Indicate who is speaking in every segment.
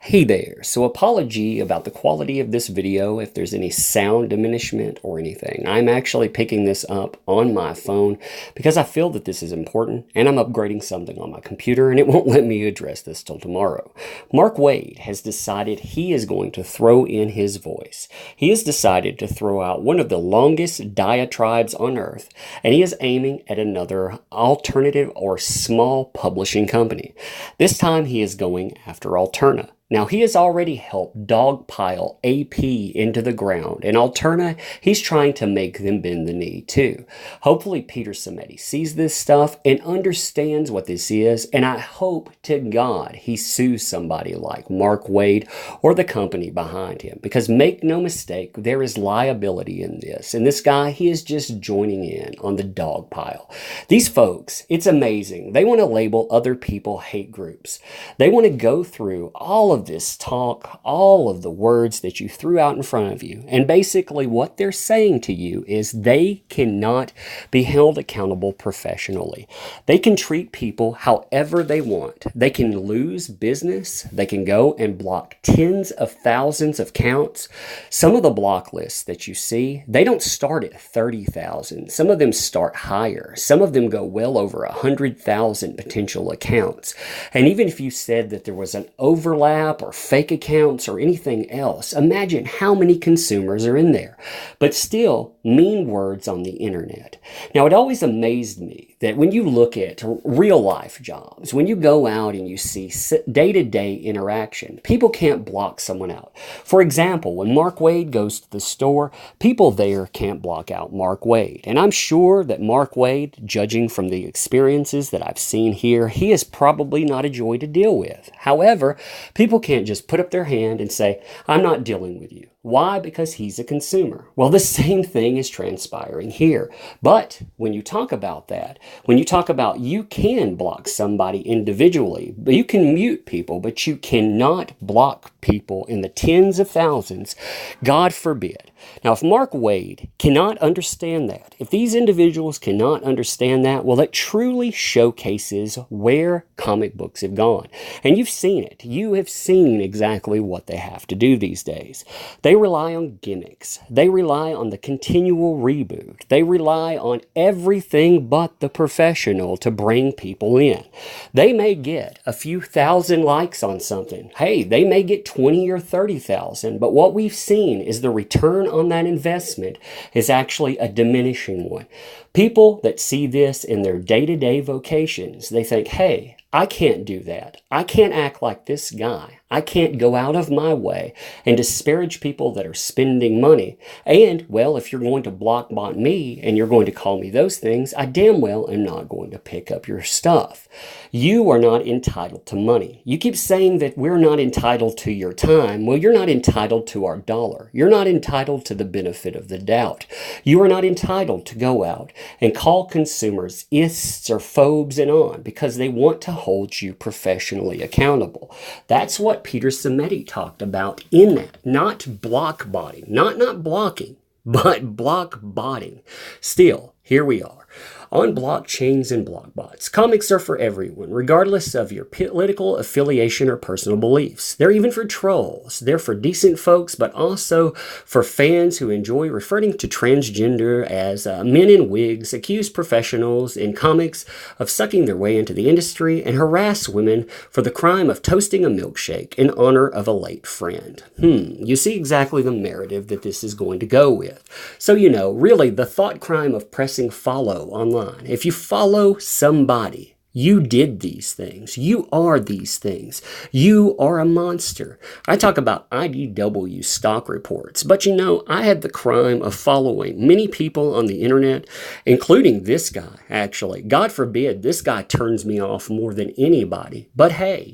Speaker 1: Hey there, so apology about the quality of this video if there's any sound diminishment or anything. I'm actually picking this up on my phone because I feel that this is important and I'm upgrading something on my computer and it won't let me address this till tomorrow. Mark Waid has decided he is going to throw in his voice. He has decided to throw out one of the longest diatribes on earth, and he is aiming at another alternative or small publishing company. This time he is going after Alterna. Now, he has already helped dogpile AP into the ground, and Alterna, he's trying to make them bend the knee too. Hopefully, Peter Samedi sees this stuff and understands what this is, and I hope to God he sues somebody like Mark Waid or the company behind him, because make no mistake, there is liability in this, and this guy, he is just joining in on the dog pile. These folks, it's amazing. They want to label other people hate groups. They want to go through all of this talk, all of the words that you threw out in front of you. And basically what they're saying to you is they cannot be held accountable professionally. They can treat people however they want. They can lose business. They can go and block tens of thousands of accounts. Some of the block lists that you see, they don't start at 30,000. Some of them start higher. Some of them go well over 100,000 potential accounts. And even if you said that there was an overlap or fake accounts or anything else, imagine how many consumers are in there. But still, mean words on the internet. Now, it always amazed me that when you look at real life jobs, when you go out and you see day-to-day interaction, people can't block someone out. For example, when Mark Waid goes to the store, people there can't block out Mark Waid. And I'm sure that Mark Waid, judging from the experiences that I've seen here, he is probably not a joy to deal with. However, people can't just put up their hand and say, I'm not dealing with you. Why? Because he's a consumer. Well, the same thing is transpiring here. But when you talk about that, when you talk about you can block somebody individually, but you can mute people, but you cannot block people in the tens of thousands, God forbid. Now, if Mark Waid cannot understand that, if these individuals cannot understand that, well, it truly showcases where comic books have gone. And you've seen it. You have seen exactly what they have to do these days. They rely on gimmicks. They rely on the continual reboot. They rely on everything but the professional to bring people in. They may get a few thousand likes on something. Hey, they may get 20 or 30,000, but what we've seen is the return on that investment is actually a diminishing one. People that see this in their day-to-day vocations, they think, hey, I can't do that. I can't act like this guy. I can't go out of my way and disparage people that are spending money. And, well, if you're going to blockbot me and you're going to call me those things, I damn well am not going to pick up your stuff. You are not entitled to money. You keep saying that we're not entitled to your time. Well, you're not entitled to our dollar. You're not entitled to the benefit of the doubt. You are not entitled to go out and call consumers ists or phobes and on because they want to hold you professionally accountable. That's what Peter Samedi talked about in that. Not blockbotting. Not blocking, but blockbotting. Still, here we are. On blockchains and blockbots, comics are for everyone, regardless of your political affiliation or personal beliefs. They're even for trolls. They're for decent folks, but also for fans who enjoy referring to transgender as men in wigs, accuse professionals in comics of sucking their way into the industry, and harass women for the crime of toasting a milkshake in honor of a late friend. You see exactly the narrative that this is going to go with. So, really, the thought crime of pressing follow online. If you follow somebody, you did these things. You are these things. You are a monster. I talk about IDW stock reports, but I had the crime of following many people on the internet, including this guy, actually. God forbid this guy turns me off more than anybody. But hey,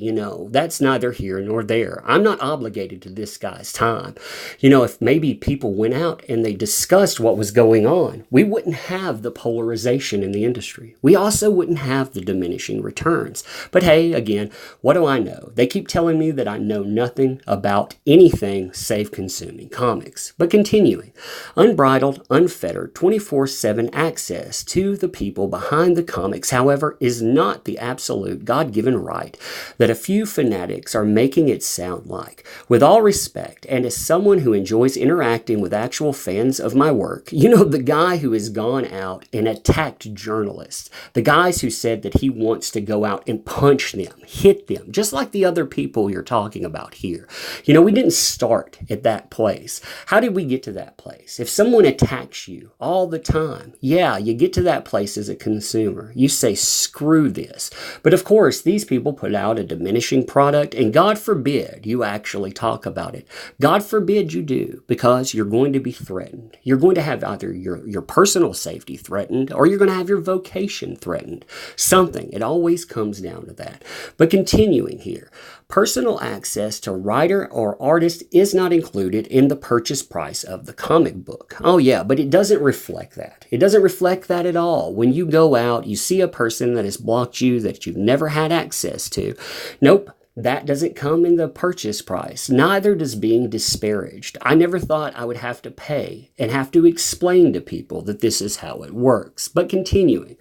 Speaker 1: that's neither here nor there. I'm not obligated to this guy's time. If maybe people went out and they discussed what was going on, we wouldn't have the polarization in the industry. We also wouldn't have the diminishing diminishing returns. But hey, again, what do I know? They keep telling me that I know nothing about anything save consuming comics. But continuing, unbridled, unfettered, 24/7 access to the people behind the comics, however, is not the absolute God-given right that a few fanatics are making it sound like. With all respect, and as someone who enjoys interacting with actual fans of my work, the guy who has gone out and attacked journalists, the guys who said that he wants to go out and punch them, hit them, just like the other people you're talking about here. We didn't start at that place. How did we get to that place? If someone attacks you all the time, yeah, you get to that place as a consumer. You say, screw this. But of course, these people put out a diminishing product, and God forbid you actually talk about it. God forbid you do, because you're going to be threatened. You're going to have either your personal safety threatened, or you're going to have your vocation threatened. Something. It always comes down to that. But continuing here, personal access to writer or artist is not included in the purchase price of the comic book. Oh yeah, but it doesn't reflect that. It doesn't reflect that at all. When you go out, you see a person that has blocked you that you've never had access to. Nope. That doesn't come in the purchase price. Neither does being disparaged. I never thought I would have to pay and have to explain to people that this is how it works. But continuing,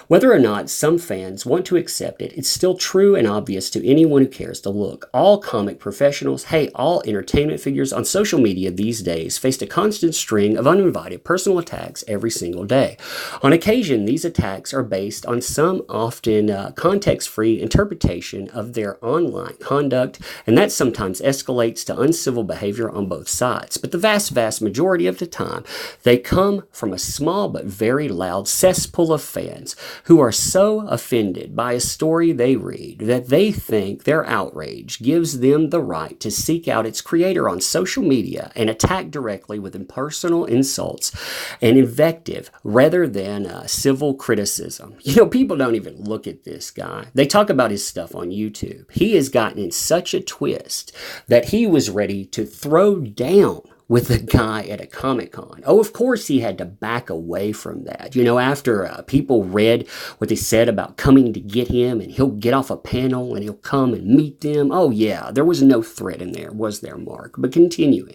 Speaker 1: whether or not some fans want to accept it, it's still true and obvious to anyone who cares to look. All comic professionals, all entertainment figures on social media these days faced a constant string of uninvited personal attacks every single day. On occasion, these attacks are based on some often context-free interpretation of their online conduct, and that sometimes escalates to uncivil behavior on both sides. But the vast majority of the time, they come from a small but very loud cesspool of fans who are so offended by a story they read that they think their outrage gives them the right to seek out its creator on social media and attack directly with impersonal insults and invective rather than civil criticism. People don't even look at this guy. They talk about his stuff on YouTube. He is gotten in such a twist that he was ready to throw down with the guy at a Comic-Con. Oh, of course he had to back away from that. After people read what they said about coming to get him and he'll get off a panel and he'll come and meet them. Oh yeah, there was no threat in there, was there, Mark? But continuing,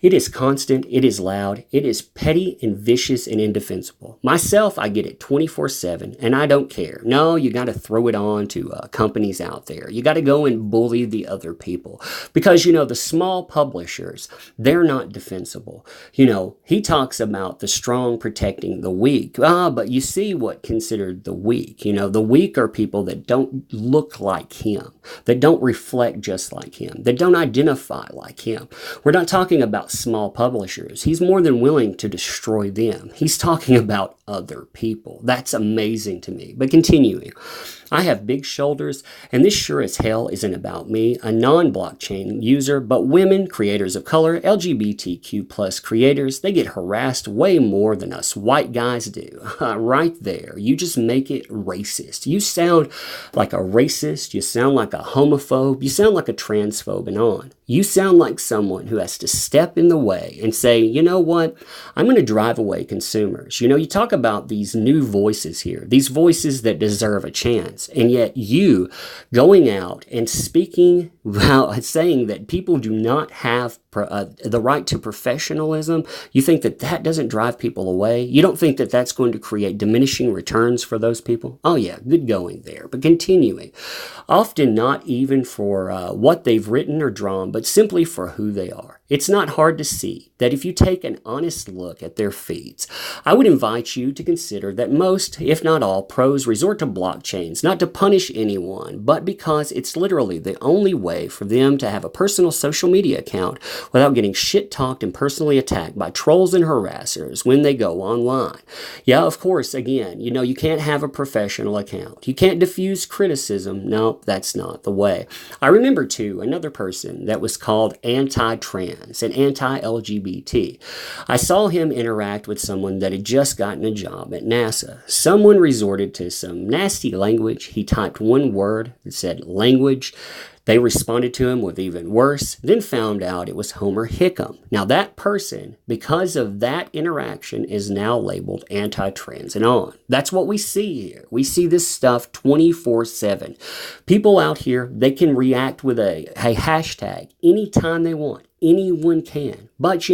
Speaker 1: it is constant, it is loud, it is petty and vicious and indefensible. Myself, I get it 24/7 and I don't care. No, you got to throw it on to companies out there. You got to go and bully the other people because, the small publishers, they're not defensible. He talks about the strong protecting the weak. But you see what considered the weak. The weak are people that don't look like him, that don't reflect just like him, that don't identify like him. We're not talking about small publishers. He's more than willing to destroy them. He's talking about other people. That's amazing to me. But continuing, I have big shoulders, and this sure as hell isn't about me, a non-blockchain user, but women, creators of color, LGBTQ plus creators, they get harassed way more than us white guys do. Right there. You just make it racist. You sound like a racist. You sound like a homophobe. You sound like a transphobe and on. You sound like someone who has to step in the way and say, you know what, I'm going to drive away consumers. You talk about these new voices here, these voices that deserve a chance. And yet you going out and speaking, saying that people do not have the right to professionalism, you think that doesn't drive people away? You don't think that that's going to create diminishing returns for those people? Oh yeah, good going there. But continuing, often not even for what they've written or drawn, but simply for who they are. It's not hard to see that if you take an honest look at their feeds, I would invite you to consider that most, if not all, pros resort to blockchains not to punish anyone, but because it's literally the only way for them to have a personal social media account without getting shit-talked and personally attacked by trolls and harassers when they go online. Yeah, of course, again, you can't have a professional account. You can't diffuse criticism. No, that's not the way. I remember, too, another person that was called anti-trans and anti-LGBT. I saw him interact with someone that had just gotten a job at NASA. Someone resorted to some nasty language. He typed one word that said language. They responded to him with even worse, then found out it was Homer Hickam. Now that person, because of that interaction, is now labeled anti-trans and on. That's what we see here. We see this stuff 24/7. People out here, they can react with a hashtag anytime they want. Anyone can. But,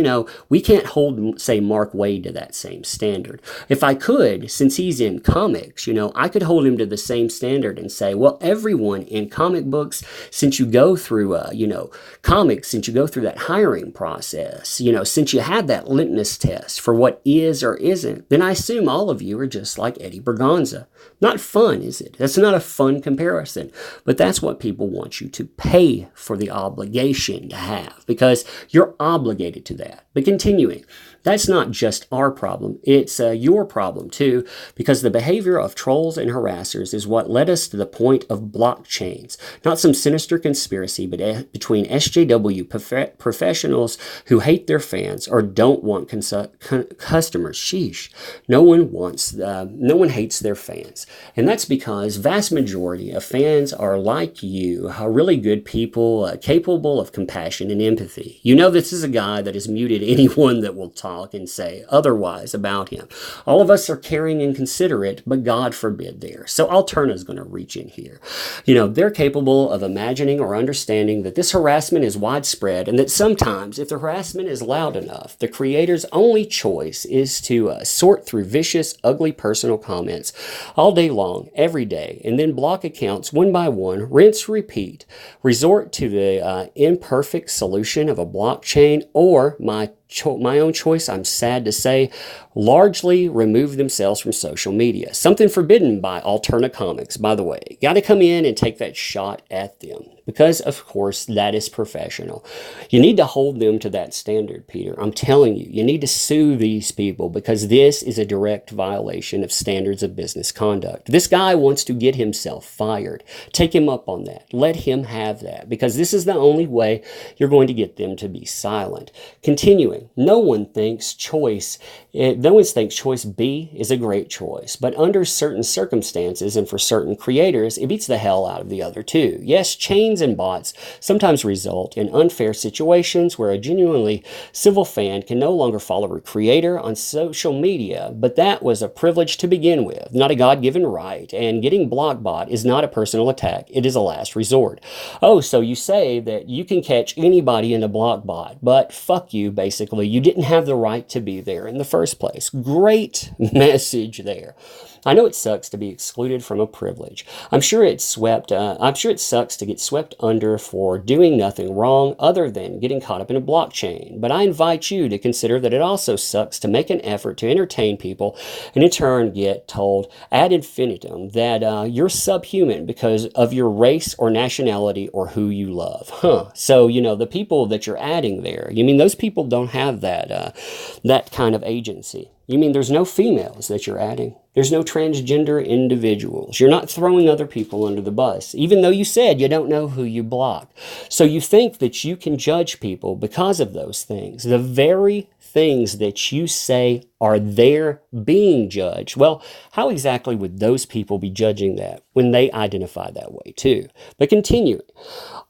Speaker 1: we can't hold, say, Mark Waid to that same standard. If I could, since he's in comics, I could hold him to the same standard and say, well, everyone in comic books, since you go through, comics, since you go through that hiring process, since you had that litmus test for what is or isn't, then I assume all of you are just like Eddie Berganza. Not fun, is it? That's not a fun comparison. But that's what people want you to pay for the obligation to have, because you're obligated to that. But continuing, that's not just our problem. It's your problem too, because the behavior of trolls and harassers is what led us to the point of blockchains. Not some sinister conspiracy but between SJW professionals who hate their fans or don't want customers. Sheesh. No one hates their fans. And that's because vast majority of fans are like you, are really good people, capable of compassion and empathy. This is a guy that has muted anyone that will talk and say otherwise about him. All of us are caring and considerate, but God forbid there. So Alterna is going to reach in here. They're capable of imagining or understanding that this harassment is widespread and that sometimes, if the harassment is loud enough, the creator's only choice is to sort through vicious, ugly personal comments all day long, every day, and then block accounts one by one, rinse, repeat, resort to the imperfect solution of a blockchain or my own choice, I'm sad to say, largely remove themselves from social media. Something forbidden by Alterna Comics, by the way. Got to come in and take that shot at them because, of course, that is professional. You need to hold them to that standard, Peter. I'm telling you, you need to sue these people because this is a direct violation of standards of business conduct. This guy wants to get himself fired. Take him up on that. Let him have that because this is the only way you're going to get them to be silent. Continuing, no one thinks choice B is a great choice, but under certain circumstances and for certain creators, it beats the hell out of the other two. Yes, chains and bots sometimes result in unfair situations where a genuinely civil fan can no longer follow a creator on social media, but that was a privilege to begin with, not a God-given right, and getting block bot is not a personal attack, it is a last resort. Oh, so you say that you can catch anybody in a block bot, but fuck you, basically. You didn't have the right to be there in the first place. Great message there. I know it sucks to be excluded from a privilege. I'm sure it sucks to get swept under for doing nothing wrong other than getting caught up in a blockchain. But I invite you to consider that it also sucks to make an effort to entertain people and in turn get told ad infinitum that you're subhuman because of your race or nationality or who you love. So, the people that you're adding there, you mean those people don't have that kind of agency. You mean there's no females that you're adding? There's no transgender individuals. You're not throwing other people under the bus, even though you said you don't know who you block. So you think that you can judge people because of those things. The very things that you say are there being judged. Well, how exactly would those people be judging that when they identify that way too? But continuing,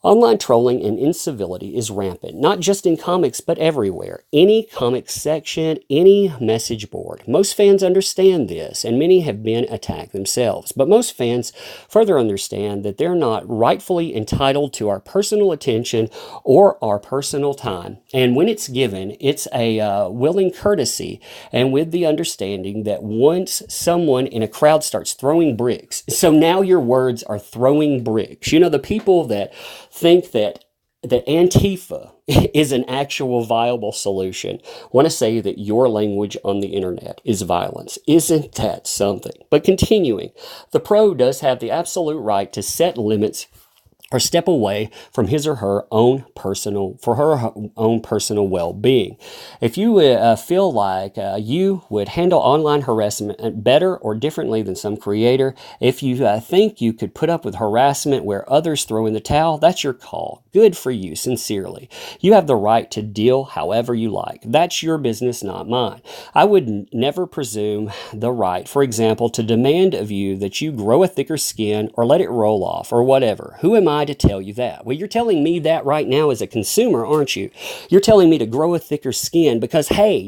Speaker 1: online trolling and incivility is rampant, not just in comics, but everywhere. Any comic section, any message board. Most fans understand this, and many have been attacked themselves. But most fans further understand that they're not rightfully entitled to our personal attention or our personal time. And when it's given, it's a willing courtesy and with the understanding that once someone in a crowd starts throwing bricks, so now your words are throwing bricks. The people that think that Antifa is an actual viable solution want to say that your language on the internet is violence. Isn't that something? But continuing, the pro does have the absolute right to set limits or step away from his or her own personal well-being. If you feel like you would handle online harassment better or differently than some creator, if you think you could put up with harassment where others throw in the towel, that's your call. Good for you, sincerely. You have the right to deal however you like. That's your business, not mine. I would never presume the right, for example, to demand of you that you grow a thicker skin or let it roll off or whatever. Who am I I to tell you that? Well, you're telling me that right now as a consumer, aren't you? You're telling me to grow a thicker skin because, hey,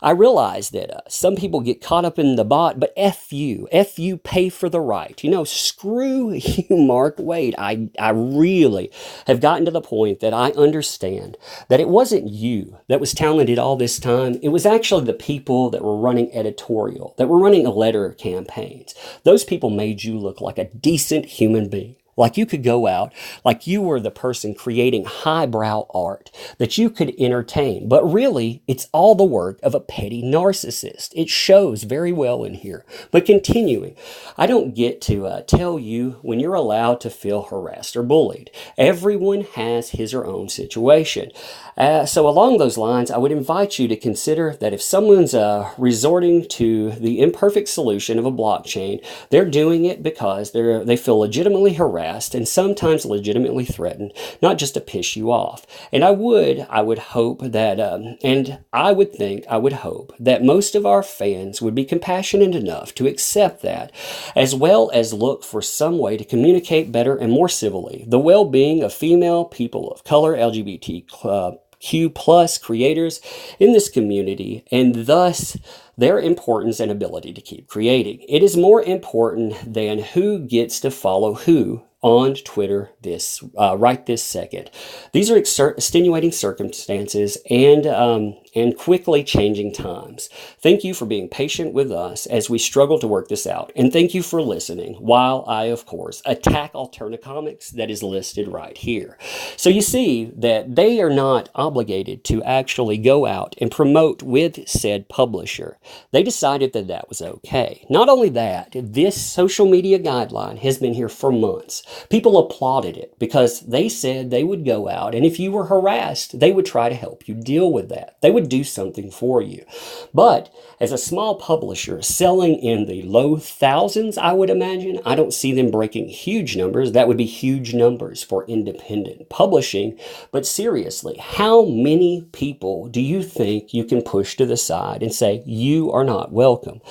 Speaker 1: I realize that some people get caught up in the bot, but F you pay for the right. Screw you, Mark Waid. I really have gotten to the point that I understand that it wasn't you that was talented all this time. It was actually the people that were running editorial, that were running letter campaigns. Those people made you look like a decent human being. Like you could go out, like you were the person creating highbrow art that you could entertain. But really, it's all the work of a petty narcissist. It shows very well in here. But continuing, I don't get to tell you when you're allowed to feel harassed or bullied. Everyone has his or own situation. So along those lines, I would invite you to consider that if someone's resorting to the imperfect solution of a blockchain, they're doing it because they feel legitimately harassed and sometimes legitimately threatened, not just to piss you off. And I would hope that, I would hope that most of our fans would be compassionate enough to accept that, as well as look for some way to communicate better and more civilly the well-being of female, people of color, LGBTQ plus creators in this community, and thus their importance and ability to keep creating. It is more important than who gets to follow who on Twitter right this second. These are extenuating circumstances and quickly changing times. Thank you for being patient with us as we struggle to work this out. And thank you for listening while I, of course, attack Alterna Comics that is listed right here. So you see that they are not obligated to actually go out and promote with said publisher. They decided that that was okay. Not only that, this social media guideline has been here for months. People applauded it because they said they would go out, and if you were harassed, they would try to help you deal with that. They would do something for you. But as a small publisher selling in the low thousands, I would imagine, I don't see them breaking huge numbers. That would be huge numbers for independent publishing. But seriously, how many people do you think you can push to the side and say, you are not welcome?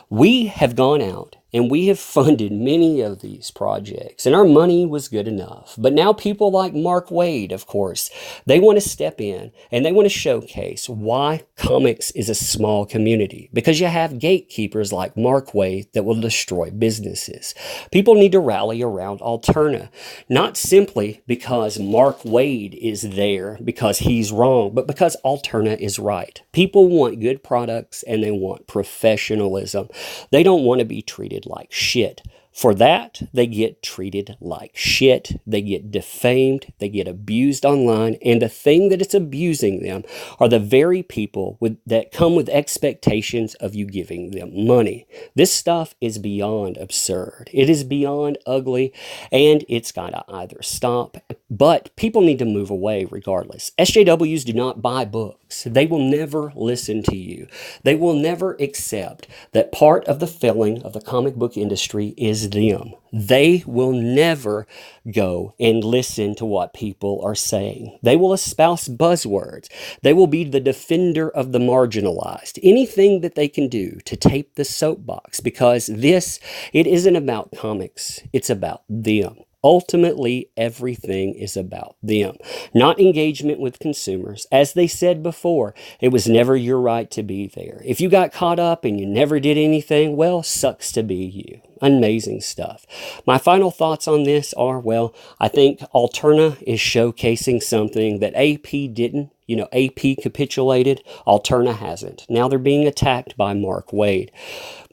Speaker 1: We have gone out and we have funded many of these projects, and our money was good enough. But now people like Mark Waid, of course, they want to step in and they want to showcase why comics is a small community, because you have gatekeepers like Mark Waid that will destroy businesses. People need to rally around Alterna, not simply because Mark Waid is there because he's wrong, but because Alterna is right. People want good products and they want professionalism. They don't want to be treated like shit. For that, they get treated like shit. They get defamed. They get abused online. And the thing that it's abusing them are the very people that come with expectations of you giving them money. This stuff is beyond absurd. It is beyond ugly, and it's got to either stop. But people need to move away regardless. SJWs do not buy books. They will never listen to you. They will never accept that part of the failing of the comic book industry is them. They will never go and listen to what people are saying. They will espouse buzzwords. They will be the defender of the marginalized. Anything that they can do to tape the soapbox, because it isn't about comics. It's about them. Ultimately, everything is about them, not engagement with consumers. As they said before, it was never your right to be there. If you got caught up and you never did anything, well, sucks to be you. Amazing stuff. My final thoughts on this are, well, I think Alterna is showcasing something that AP didn't. AP capitulated. Alterna hasn't. Now they're being attacked by Mark Waid.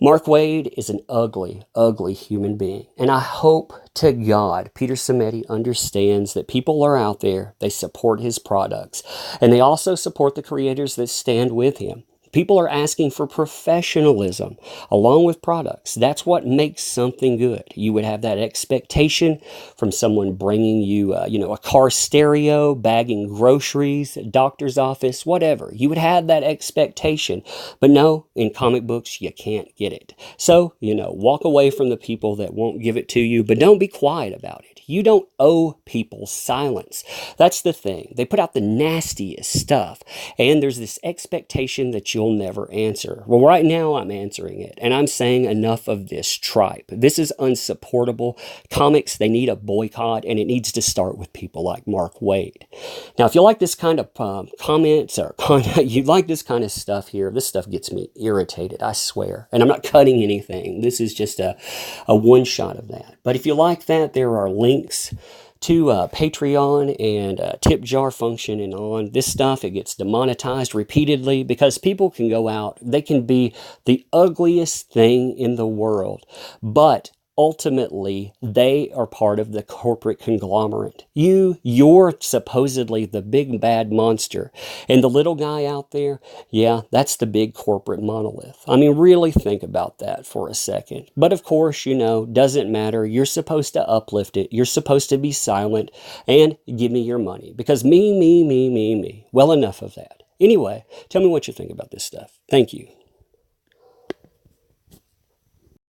Speaker 1: Mark Waid is an ugly, ugly human being. And I hope to God Peter Simeti understands that people are out there. They support his products. And they also support the creators that stand with him. People are asking for professionalism along with products. That's what makes something good. You would have that expectation from someone bringing you, a car stereo, bagging groceries, doctor's office, whatever. You would have that expectation. But no, in comic books, you can't get it. So, walk away from the people that won't give it to you, but don't be quiet about it. You don't owe people silence. That's the thing. They put out the nastiest stuff, and there's this expectation that you'll never answer. Well, right now I'm answering it, and I'm saying enough of this tripe. This is unsupportable. Comics, they need a boycott, and it needs to start with people like Mark Waid. Now, if you like this kind of comments or you like this kind of stuff here, this stuff gets me irritated, I swear. And I'm not cutting anything. This is just a one shot of that. But if you like that, there are links to Patreon and tip jar function and on. This stuff, it gets demonetized repeatedly because people can go out, they can be the ugliest thing in the world, but ultimately they are part of the corporate conglomerate. You're supposedly the big bad monster, and the little guy out there, yeah, that's the big corporate monolith. I mean, really think about that for a second. But of course, you know, doesn't matter. You're supposed to uplift it. You're supposed to be silent and give me your money, because me. Well, enough of that. Anyway, tell me what you think about this stuff. Thank you.